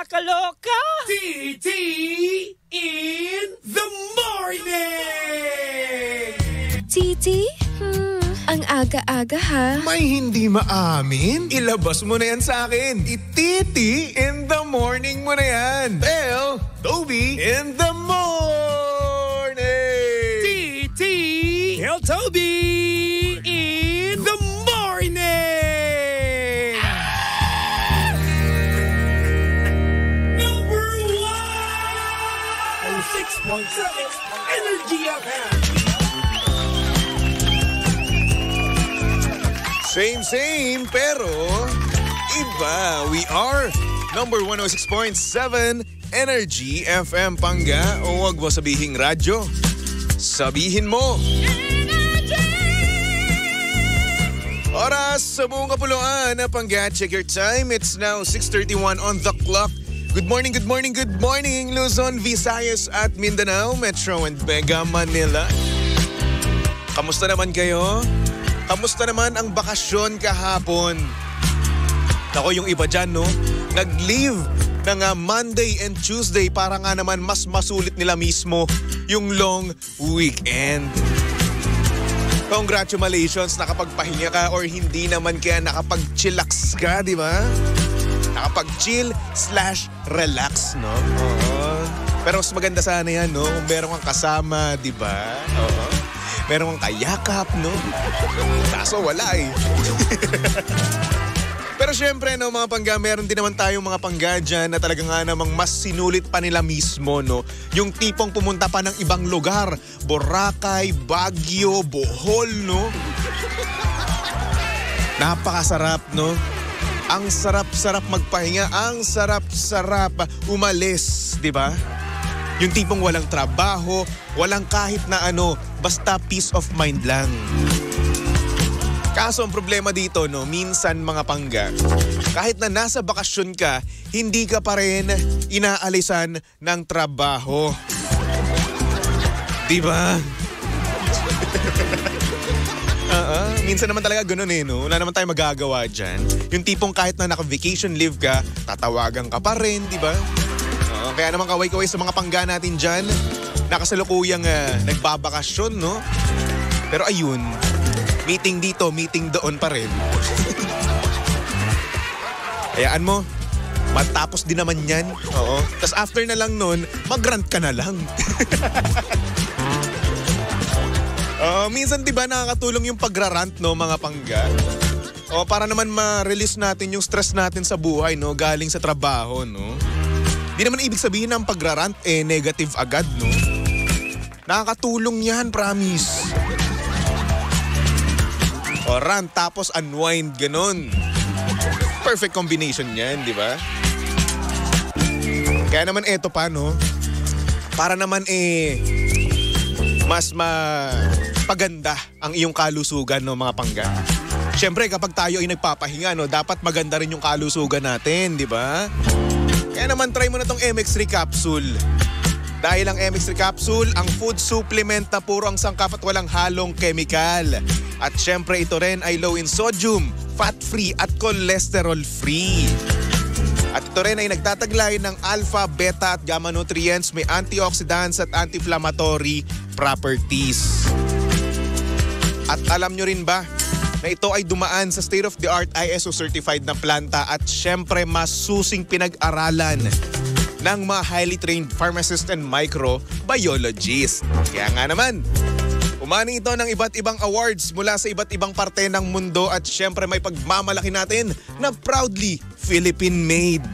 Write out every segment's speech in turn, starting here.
nakakaloka. TT in the morning! Titi? Ang aga-aga ha. May hindi maamin? Ilabas mo na yan sa akin. Ititi in the morning mo na yan. Tell Toby in the morning. TT Tell Toby in the morning! Number 1! 6.7 Energy FM. Same, pero iba. We are number 106.7 Energy FM Pangga. O wag mo sabihing radyo. Sabihin mo. Oras sa buong kapuluan na Pangga. Check your time. It's now 6:31 on the clock. Good morning, Luzon, Visayas at Mindanao, Metro and Mega Manila. Kamusta naman kayo? Kamusta naman ang bakasyon kahapon? Ako yung iba dyan, no? Nag-leave ng Monday and Tuesday para nga naman mas masulit nila mismo yung long weekend. Congratulations, nakapagpahinga ka or hindi naman kaya nakapag-chillax ka, di ba? Nakapag-chill/relax, no? Oo. Pero mas maganda sana yan, no? Kung meron kang kasama, di ba? Oo. Meron kang kayakap, no? Kaso wala eh. Pero syempre, no, mga Pangga, meron din naman tayong mga Pangga dyan na talaga nga namang mas sinulit pa nila mismo, no? Yung tipong pumunta pa ng ibang lugar. Boracay, Baguio, Bohol, no? Napakasarap, no? Ang sarap-sarap magpahinga, ang sarap-sarap umalis, di ba? Yung tipong walang trabaho, walang kahit na ano, basta peace of mind lang. Kaso ang problema dito, no, minsan mga Pangga, kahit na nasa bakasyon ka, hindi ka pa rin inaalisan ng trabaho. Diba? Minsan naman talaga ganun eh, no? Wala naman tayo magagawa dyan. Yung tipong kahit na naka-vacation leave ka, tatawagan ka pa rin, diba? Kaya naman kaway-kaway sa mga Pangga natin dyan, nakasalukuyang nagbabakasyon, no? Pero ayun, meeting dito, meeting doon pa rin. Hayaan mo, matapos din naman yan. Oo. Tapos after na lang nun, mag-rant ka na lang. Minsan diba nakakatulong yung pagra-rant, no, mga Pangga? Para naman ma-release natin yung stress natin sa buhay, no, galing sa trabaho, no? Di naman ibig sabihin na ang pagrarant negative agad, no? Nakakatulong yan, promise. Rant tapos unwind, ganun. Perfect combination yan, di ba? Kaya naman eto pa, no? Para naman mas mapaganda ang iyong kalusugan, no, mga Pangga. Siyempre, kapag tayo ay nagpapahinga, no, dapat maganda rin yung kalusugan natin, di ba? Kaya naman try mo na tong MX3 capsule. Dahil ang MX3 capsule, ang food supplement na puro ang sangkap at walang halong chemical. At syempre ito rin ay low in sodium, fat-free at cholesterol-free. At ito rin ay nagtataglay ng alpha, beta at gamma nutrients, may antioxidants at anti-inflammatory properties. At alam nyo rin ba na ito ay dumaan sa state-of-the-art ISO certified na planta at syempre masusing pinag-aralan ng mga highly trained pharmacist and microbiologist. Kaya nga naman, umani ito ng iba't ibang awards mula sa iba't ibang parte ng mundo at syempre may pagmamalaki natin na proudly Philippine-made.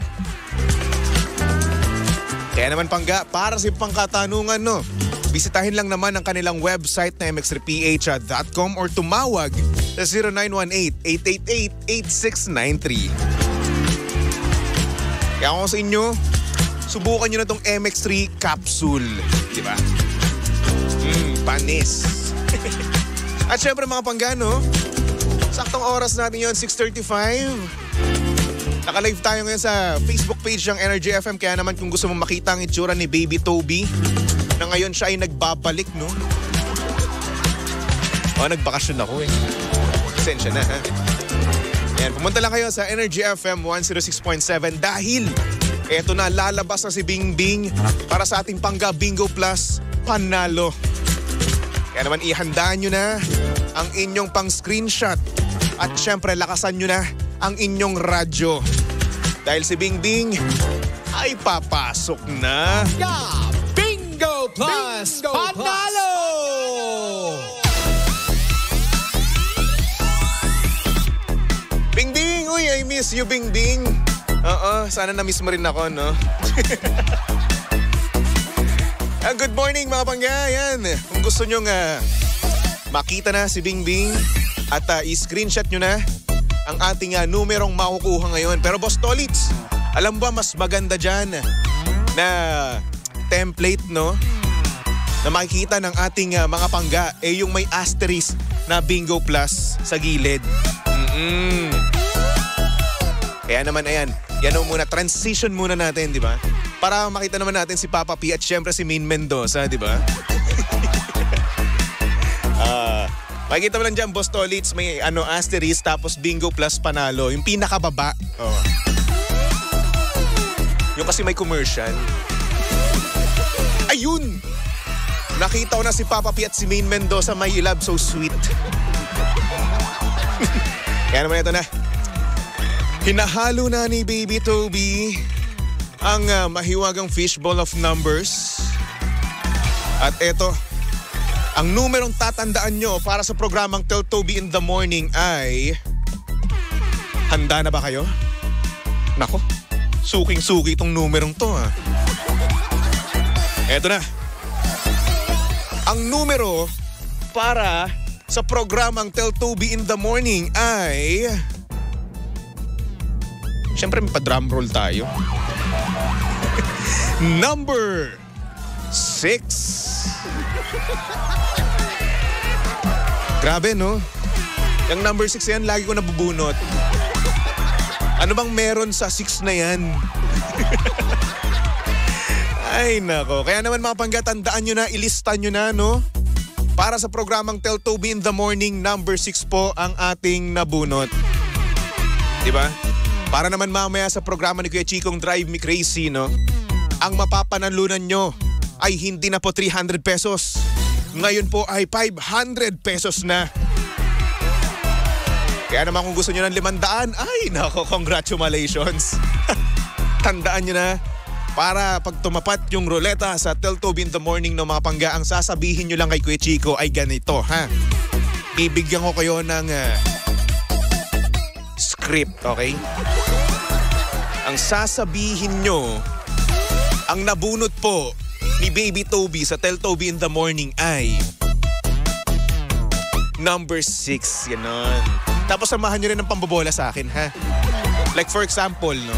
Kaya naman Pangga, para sa pangkatanungan, no, bisitahin lang naman ang kanilang website na mx3ph.com or tumawag sa 0918-888-8693. Kaya ako sa inyo, subukan nyo na tong MX3 capsule. Diba? Panis. At syempre mga Pangga, no, saktong oras natin yun, 6:35. Naka-live tayo ngayon sa Facebook page ng Energy FM. Kaya naman kung gusto mong makita ang itsura ni Baby Toby, na ngayon siya ay nagbabalik, no? Nagbakasyon ako eh. Pasensya na, ha? Yan, pumunta lang kayo sa Energy FM 106.7 dahil Eto na, lalabas na si Bingbing para sa ating Pangga Bingo Plus Panalo. Kaya naman ihandaan nyo na ang inyong pang-screenshot. At syempre, lakasan nyo na ang inyong radyo. Dahil si Bingbing ay papasok na. Bingo Plus Panalo! Bingbing! Uy, I miss you, Bingbing. Oo, sana na-miss mo rin ako, no? Good morning, mga Pangga. Yan. Kung gusto nyong makita na si Bingbing at i-screenshot nyo na ang ating numerong makukuha ngayon. Pero Boss Tolits, alam ba mas maganda dyan na template, no? Na makikita ng ating mga Pangga yung may asterisk na Bingo Plus sa gilid. Kaya naman, ayan. Yan muna, transition muna natin, di ba? Para makita naman natin si Papa P at syempre si Main Mendoza, di ba? Makikita mo lang dyan, Boss Tolits, may asterisk tapos Bingo Plus Panalo. Yung pinakababa. Oh. Yung kasi may commercial. Ayun! Nakita ko na si Papa P at si Main Mendoza, My Love So Sweet. Kaya naman ito na. Hinahalo na ni Baby Toby ang mahiwagang fishbowl of numbers. At eto, ang numerong tatandaan nyo para sa programang Tell Toby in the Morning ay... Handa na ba kayo? Nako, suking-suki itong numerong to ha. Eto na. Ang numero para sa programang Tell Toby in the Morning ay... Siyempre may pa-drum roll tayo. Number 6. Grabe, no? Yung number 6 yan, lagi ko nabubunot. Ano bang meron sa 6 na yan? Ay, nako. Kaya naman mga Pangga, tandaan nyo na, ilista nyo na, no? Para sa programang Tell Toby in the Morning, number 6 po ang ating nabunot. Diba? Para naman mamaya sa programa ni Kuya Chicong Drive Me Crazy, no? Ang mapapanalunan nyo ay hindi na po 300 pesos. Ngayon po ay 500 pesos na. Kaya naman kung gusto nyo ng 500, ay nako, congratulations. Tandaan nyo na, para pag tumapat yung ruleta sa Tell Toby in the Morning ng mga Pangga, ang sasabihin nyo lang kay Kuya Chico ay ganito, ha? Bibigyan ko kayo ng script, okay? Ang sasabihin nyo, ang nabunot po ni Baby Toby sa Tell Toby in the Morning ay number 6, ganon. Tapos samahan nyo rin ng pambobola sa akin, ha? Like for example, no?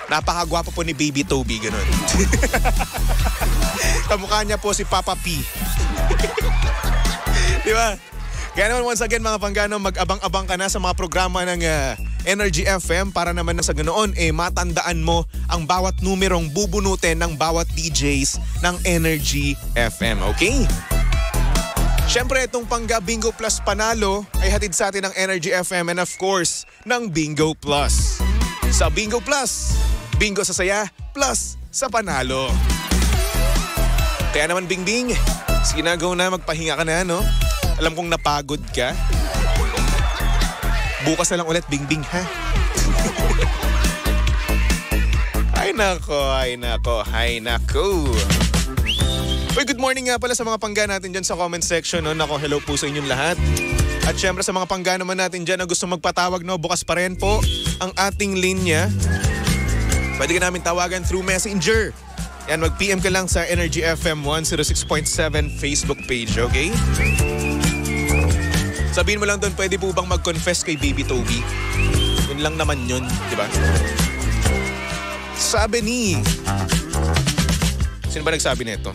Napakagwapo po ni Baby Toby, ganon. Kamukha niya po si Papa P. Di ba? Kaya naman once again mga Panggano, mag-abang-abang ka na sa mga programa ng Energy FM para naman na sa ganoon matandaan mo ang bawat numerong bubunutin ng bawat DJs ng Energy FM, okay? Siyempre itong Pangga Bingo Plus Panalo ay hatid sa atin ng Energy FM and of course ng Bingo Plus. Sa Bingo Plus, bingo sa saya plus sa panalo. Kaya naman Bingbing, sige na, go na, magpahinga ka na, no? Alam kong napagod ka. Bukas na lang ulit, Bingbing, ha? Ay nako, ay nako, ay nako. Uy, good morning nga pala sa mga Pangga natin dyan sa comment section, no? Nako, hello po sa inyong lahat. At syempre sa mga Pangga naman natin dyan na gusto magpatawag, no? Bukas pa rin po ang ating linya. Pwede ka namin tawagan through Messenger. Yan, mag-PM ka lang sa Energy FM 106.7 Facebook page, okay? Sabihin mo lang doon, pwede po bang mag-confess kay Baby Toby? Yun lang naman yun, di ba? Sabi ni... Sino ba nagsabi nito?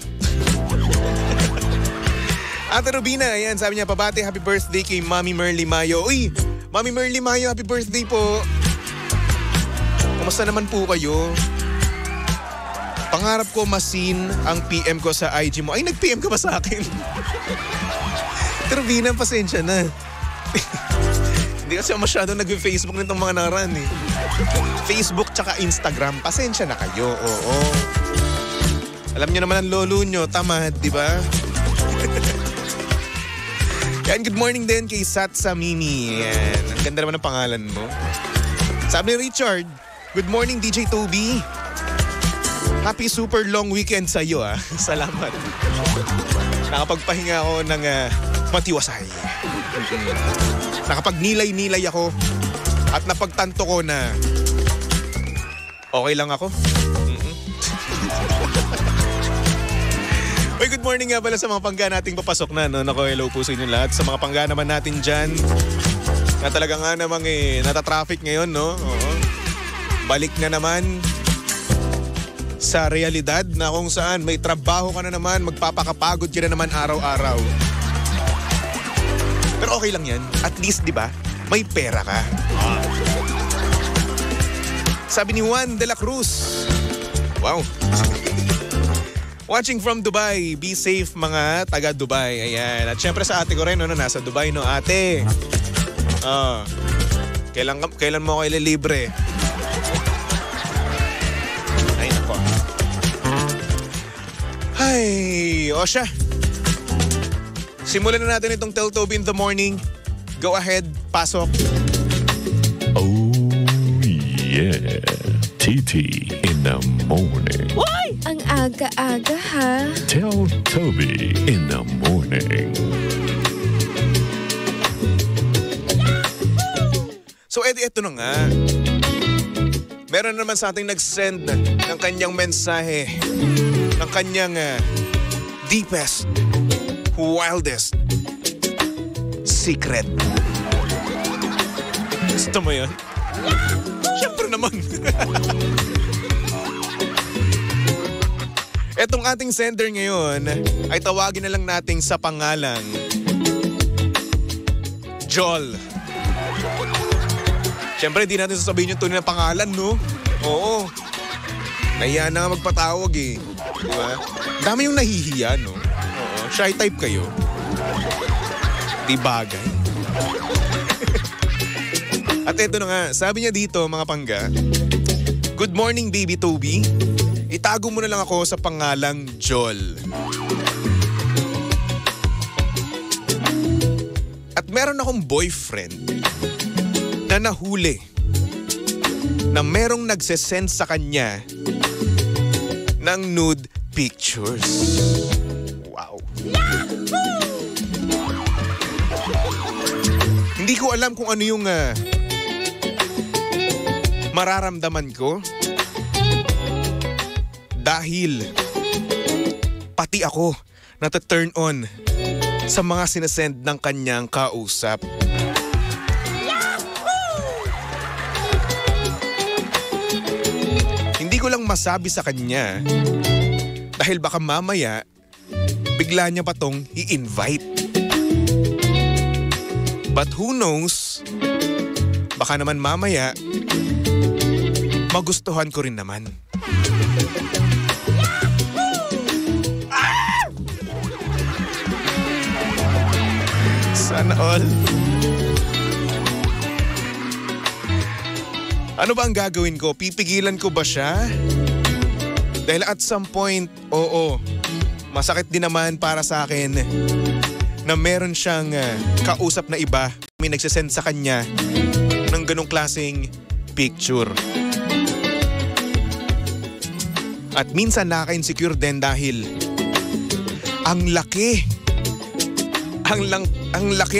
Ate Rubina, ayan, sabi niya, pabati, happy birthday kay Mami Merly Mayo. Uy, Mami Merly Mayo, happy birthday po. Kumusta naman po kayo? Pangarap ko masin ang PM ko sa IG mo. Ay, nag-PM ka ba sa akin? Rubina, pasensya na. Hindi kasi masyado nag-Facebook nitong mga naran eh. Facebook tsaka Instagram, pasensya na kayo, oo. Alam niyo naman ang lolo nyo, tamad, di ba? Yan, good morning din kay Satsa Mimi. Yan, ang ganda naman ang pangalan mo. Sabi ni Richard, good morning DJ Toby. Happy super long weekend sa iyo ah. Salamat. Nakapagpahinga ako ng matiwasay. Nakapagnilay-nilay ako at napagtanto ko na okay lang ako. Uy, good morning nga pala sa mga pangga nating papasok na. No? Nako, hello po sa inyo lahat. Sa mga pangga naman natin dyan na talaga nga namang natatraffic ngayon, no? Oo. Balik na naman sa realidad na kung saan may trabaho ka na naman, magpapakapagod ka na naman araw-araw. Pero okay lang yan. At least, di ba, may pera ka. Sabi ni Juan de la Cruz. Wow. Watching from Dubai. Be safe mga taga Dubai. Ayan. At syempre sa ate ko rin, no, nasa Dubai, no? Ate. Kailan mo ako ililibre? Ay, nako. Ay, o siya. Simulan na natin itong Tell Toby in the morning. Go ahead, pasok. Oh, yeah. TT in the morning. Why? Ang aga-aga ha. Tell Toby in the morning. So, eto na nga. Meron naman sa ating nag-send ng kanyang mensahe, ng kanyang deepest, wildest secret. Gusto mo yun? Siyempre naman. Etong ating sender ngayon ay tawagin na lang nating sa pangalang Joel. Siyempre, di natin sasabihin yung tunay na pangalan, no? Oo. Nahiya na nga magpatawag eh. Diba? Dami yung nahihiya, no? Oo. Shy type kayo. Di bagay. At eto na nga, sabi niya dito, mga pangga, good morning, baby Toby. Itago mo na lang ako sa pangalang Joel. At meron akong boyfriend na nahuli na merong nagsesend sa kanya ng nude pictures. Wow. Hindi ko alam kung ano yung mararamdaman ko dahil pati ako nata-turn on sa mga sinasend ng kanyang kausap. Hindi ko lang masabi sa kanya dahil baka mamaya bigla niya pa tong i-invite. But who knows, baka naman mamaya magustuhan ko rin naman. Sana all. Ano ba ang gagawin ko? Pipigilan ko ba siya? Dahil at some point, oo, masakit din naman para sa akin na meron siyang kausap na iba. May nagsasend sa kanya ng ganong klaseng picture. At minsan nakaka-insecure din dahil ang laki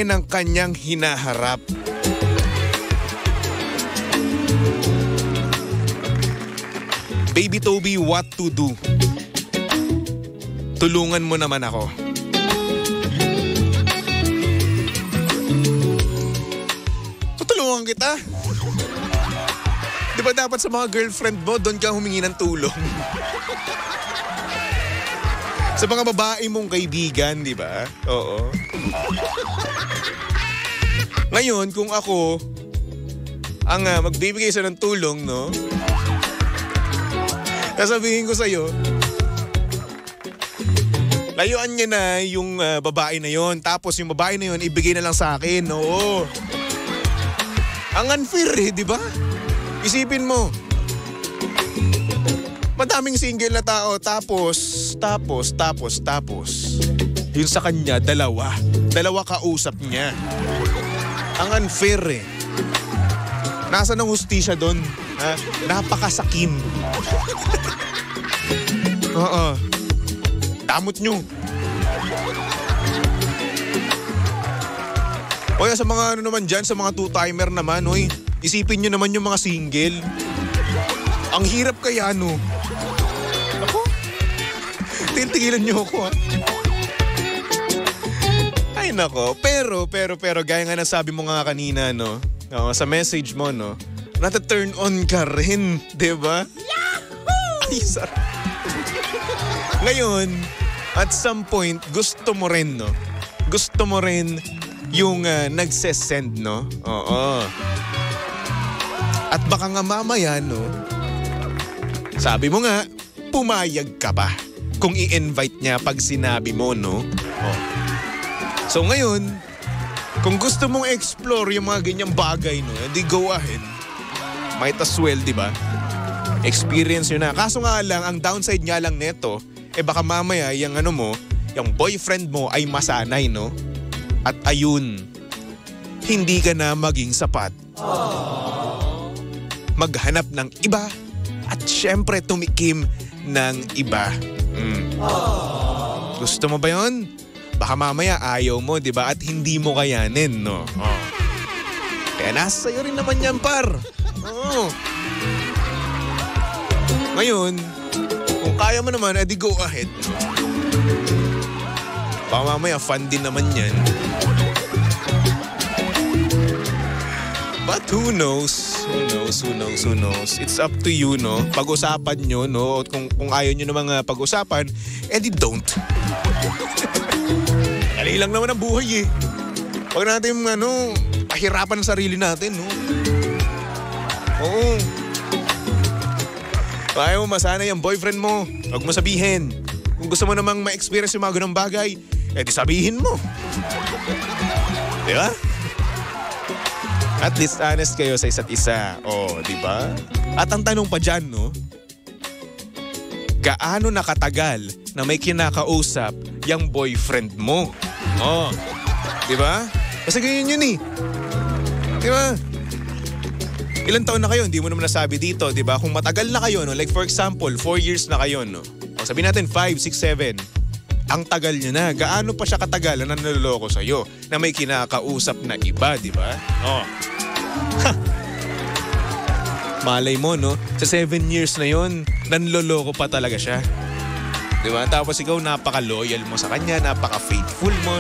ng kanyang hinaharap. Baby Toby, what to do? Tulungan mo naman ako. Tutulungan kita. Di ba dapat sa mga girlfriend mo, doon ka humingi ng tulong? Sa mga babae mong kaibigan, di ba? Oo. Ngayon, kung ako ang magbibigay sa ng tulong, no? Sasabihin ko sa'yo, layuan niya na yung babae na yon. Tapos yung babae na yon, ibigay na lang sa akin. Oo. Ang unfair di ba? Isipin mo. Madaming single na tao, tapos. Yun sa kanya, dalawa kausap niya. Ang unfair Nasaan ang hustisya doon? Ha? Napakasakim. Oo. Damot nyo. O sa mga naman dyan, sa mga two-timer naman, isipin nyo naman yung mga single. Ang hirap kaya, Ako? Tintigilan nyo ako, Ay, nako. Pero, gaya nga nasabi mo nga kanina, sa message mo, nata-turn on ka rin, diba? Yahoo! Ay, sarap. Ngayon, at some point, gusto mo rin, Gusto mo rin yung nagsesend, Oo. At baka nga mamaya, sabi mo nga, pumayag ka ba kung i-invite niya pag sinabi mo, Oh. So ngayon, kung gusto mong explore yung mga ganyang bagay, edi go ahead. Might as well, di ba? Experience yun na. Kaso nga lang, ang downside nga lang neto, baka mamaya yung yung boyfriend mo ay masanay, At ayun, hindi ka na maging sapat. Maghanap ng iba at syempre tumikim ng iba. Gusto mo ba yun? Baka mamaya ayaw mo, di ba? At hindi mo kayanin, Kaya nasa sa'yo rin naman yan, par. Oo. Ngayon, kung kaya mo naman, edi go ahead. Baka mamaya fun din naman yan. But who knows? Who knows? It's up to you, Pag-usapan nyo, At kung ayaw nyo namang pag-usapan, edi don't. Dali lang naman ang buhay Huwag natin pahirapan ang sarili natin, Oo. Kung ayaw mo masanay ang boyfriend mo, huwag mo sabihin. Kung gusto mo namang ma-experience yung mga ganang bagay, edi sabihin mo. Di ba? At least honest kayo sa isa't isa. Di ba? At ang tanong pa dyan, gaano nakatagal na may kinakausap yung boyfriend mo? Di ba? Kasi ganyan yun Di ba? Ilang taon na kayo, hindi mo naman nasabi dito, di ba? Kung matagal na kayo, like for example, 4 years na kayo, O sabihin natin 5, 6, 7. Ang tagal nyo na. Gaano pa siya katagal na naloloko sa'yo na may kinakausap na iba, di ba? Malay mo, sa 7 years na yon, nanloloko pa talaga siya. Di ba? Tapos ikaw, napaka-loyal mo sa kanya, napaka-faithful mo,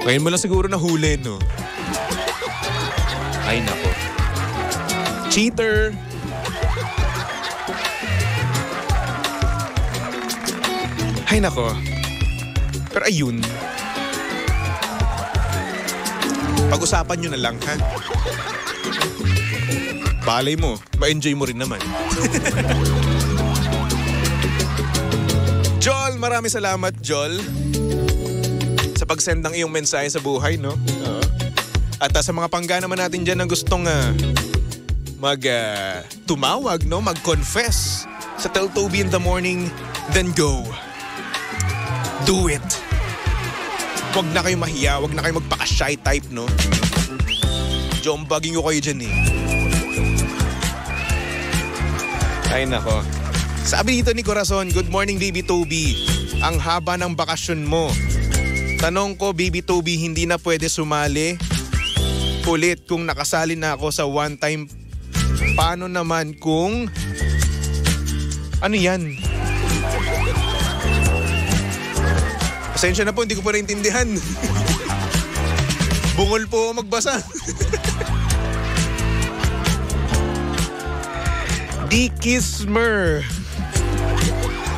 Ngayon mo lang siguro nahuli, Ay, nako. Cheater! Ay, nako. Pero ayun. Pag-usapan nyo na lang, ha? Balay mo. Ma-enjoy mo rin naman. Jol, maraming salamat, Jol. Sa pag-send ng iyong mensahe sa buhay, At sa mga pangga naman natin dyan na gustong tumawag, mag-confess sa Tell Toby in the Morning, then go. Do it. Huwag na kayo mahiya, huwag na kayo magpaka-shy type, Jombagin ko kayo dyan, Ay, nako. Sabi dito ni Corazon, good morning, Baby Toby. Ang haba ng bakasyon mo. Tanong ko, Baby Toby, hindi na pwede sumali ulit kung nakasali na ako sa one time. Paano naman kung... Ano yan? Pasensya na po, hindi ko pa naintindihan. Bungol po magbasa. Dikismer.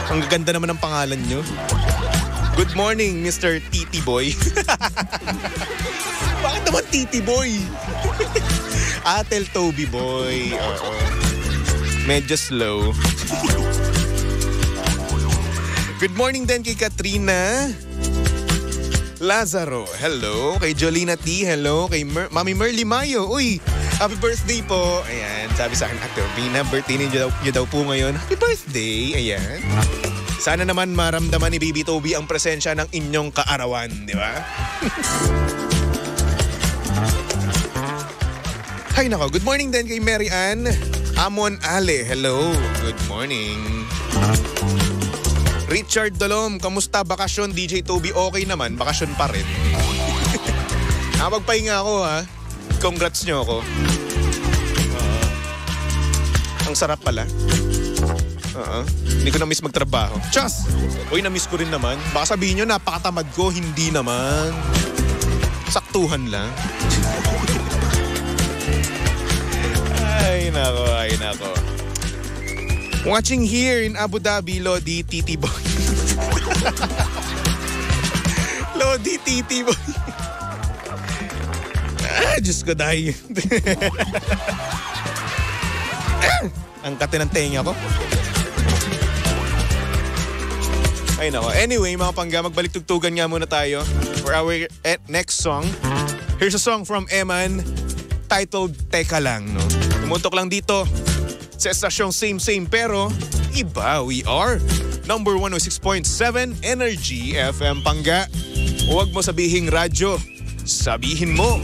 Ang ganda naman ng pangalan nyo. Good morning, Mr. Titi Boy. Bakit naman Titi Boy? Tell Toby Boy. Medyo slow. Good morning din kay Katrina. Lazaro, hello. Kay Jolina T, hello. Kay Mami Merly Mayo, uy, happy birthday po. Ayan, sabi sa akin, Ate Urbina, birthday niyo daw po ngayon. Happy birthday, ayan. Sana naman maramdaman ni Baby Toby ang presensya ng inyong kaarawan, di ba? Hay nako, good morning din kay Mary Ann. Amon Ale, hello. Good morning. Richard Dolom, kamusta bakasyon? DJ Toby, okay naman. Bakasyon pa rin. Magpahinga ako ha. Congrats nyo ako. Ang sarap pala. Hindi ko na-miss magtrabaho. Tiyas! Uy, na-miss ko rin naman. Baka sabihin nyo, napakatamad ko. Hindi naman. Saktuhan lang. Ay nako. Watching here in Abu Dhabi, Lodi Titi Boy. Lodi Titi Boy. Diyos ko dahil. Ang kate ng tenga ko. Ay nako. Anyway, mga pangga, magbalik tugtugan nga muna tayo for our next song. Here's a song from Eman titled Teka Lang, no? Tumuntok lang dito sa estasyong same pero iba. We are number 106.7 Energy FM Pangga. Huwag mo sabihing radyo, sabihin mo